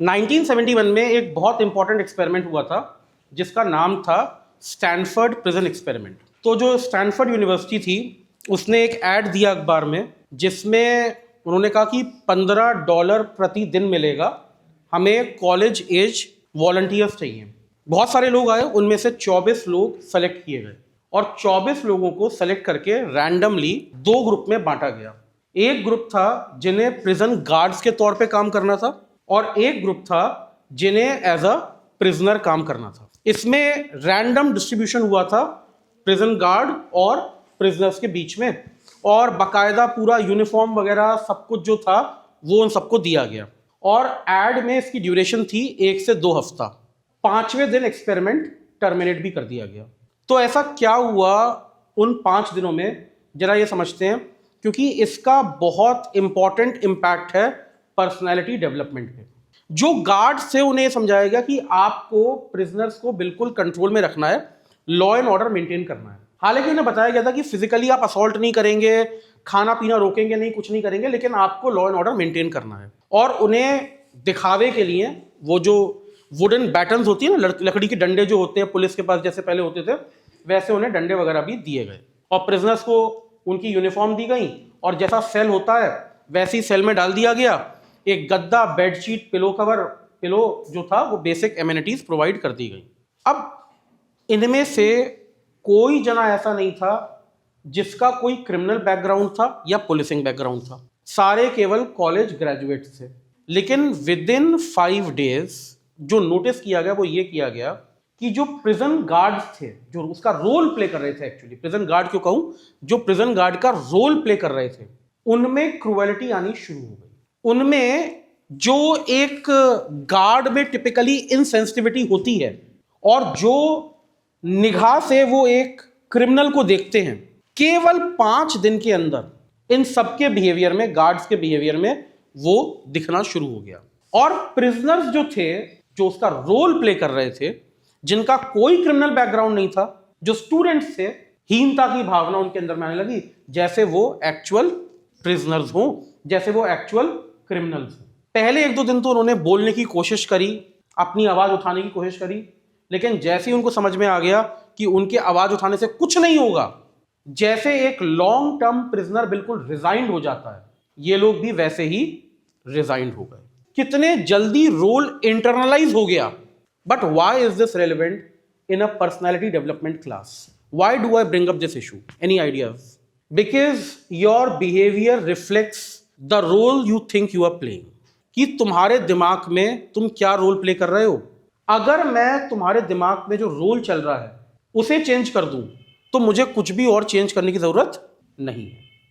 1971 में एक बहुत इंपॉर्टेंट एक्सपेरिमेंट हुआ था जिसका नाम था स्टैनफोर्ड प्रिजन एक्सपेरिमेंट। तो जो स्टैनफोर्ड यूनिवर्सिटी थी उसने एक ऐड दिया अखबार में जिसमें उन्होंने कहा कि $15 प्रति दिन मिलेगा, हमें कॉलेज एज वॉलंटियर्स चाहिए। बहुत सारे लोग आए, उनमें से 24 लोग सेलेक्ट किए गए और 24 लोगों को सेलेक्ट करके रैंडमली 2 ग्रुप में बांटा गया। एक ग्रुप था जिन्हें प्रिजन गार्ड्स के तौर पे काम करना था और एक ग्रुप था जिन्हें एज अ प्रिजनर काम करना था। इसमें रैंडम डिस्ट्रीब्यूशन हुआ था प्रिजन गार्ड और प्रिजनर्स के बीच में, और बाकायदा पूरा यूनिफॉर्म वगैरह सब कुछ जो था वो उन सबको दिया गया। और एड में इसकी ड्यूरेशन थी 1 से 2 हफ्ता। 5वें दिन एक्सपेरिमेंट टर्मिनेट भी कर दिया गया। तो ऐसा क्या हुआ उन 5 दिनों में, जरा ये समझते हैं, क्योंकि इसका बहुत इंपॉर्टेंट इम्पैक्ट है पर्सनैलिटी डेवलपमेंट पे। जो गार्ड्स थे उन्हें समझाया गया कि आपको प्रिजनर्स को बिल्कुल कंट्रोल में रखना है, लॉ एंड ऑर्डर मेंटेन करना है। हालांकि उन्हें बताया गया था कि फिजिकली आप असॉल्ट नहीं करेंगे, खाना पीना रोकेंगे नहीं, कुछ नहीं करेंगे, लेकिन आपको लॉ एंड ऑर्डर मेंटेन करना है। और उन्हें दिखावे के लिए वो जो वुडन बैटन्स होती है ना, लकड़ी के डंडे जो होते हैं पुलिस के पास जैसे पहले होते थे, वैसे उन्हें डंडे वगैरह भी दिए गए और प्रिजनर्स को उनकी यूनिफॉर्म दी गई और जैसा सेल होता है वैसी सेल में डाल दिया गया। एक गद्दा, बेडशीट, पिलो कवर, पिलो जो था वो बेसिक एमिनिटीज प्रोवाइड कर दी गई। अब इनमें से कोई जना ऐसा नहीं था जिसका कोई क्रिमिनल बैकग्राउंड था या पुलिसिंग बैकग्राउंड था। सारे केवल कॉलेज ग्रेजुएट्स थे। लेकिन विद इन 5 डेज जो नोटिस किया गया वो ये किया गया कि जो प्रिजन गार्ड्स थे, जो उसका रोल प्ले कर रहे थे, एक्चुअली प्रिजन गार्ड क्यों कहूं, जो प्रिजन गार्ड का रोल प्ले कर रहे थे, उनमें क्रूएलिटी आनी शुरू हो गई। उनमें जो एक गार्ड में टिपिकली इनसेंसिटिविटी होती है और जो निगाह से वो एक क्रिमिनल को देखते हैं, केवल 5 दिन के अंदर इन सबके बिहेवियर में, गार्ड्स के बिहेवियर में वो दिखना शुरू हो गया। और प्रिजनर्स जो थे, जो उसका रोल प्ले कर रहे थे, जिनका कोई क्रिमिनल बैकग्राउंड नहीं था, जो स्टूडेंट्स थे, हीनता की भावना उनके अंदर में आने लगी, जैसे वो एक्चुअल प्रिजनर्स हों, जैसे वो एक्चुअल क्रिमिनल्स हों। पहले 1-2 दिन तो उन्होंने बोलने की कोशिश करी, अपनी आवाज उठाने की कोशिश करी, लेकिन जैसे ही उनको समझ में आ गया कि उनके आवाज उठाने से कुछ नहीं होगा, जैसे एक लॉन्ग टर्म प्रिजनर बिल्कुल रिजाइंड हो जाता है, ये लोग भी वैसे ही रिजाइंड हो गए। कितने जल्दी रोल इंटरनलाइज हो गया। But why is this relevant in a personality development class? Why do I bring up this issue? Any ideas? Because your behaviour reflects the role you think you are playing, कि तुम्हारे दिमाग में तुम क्या role play कर रहे हो। अगर मैं तुम्हारे दिमाग में जो रोल चल रहा है उसे चेंज कर दूं तो मुझे कुछ भी और चेंज करने की जरूरत नहीं है।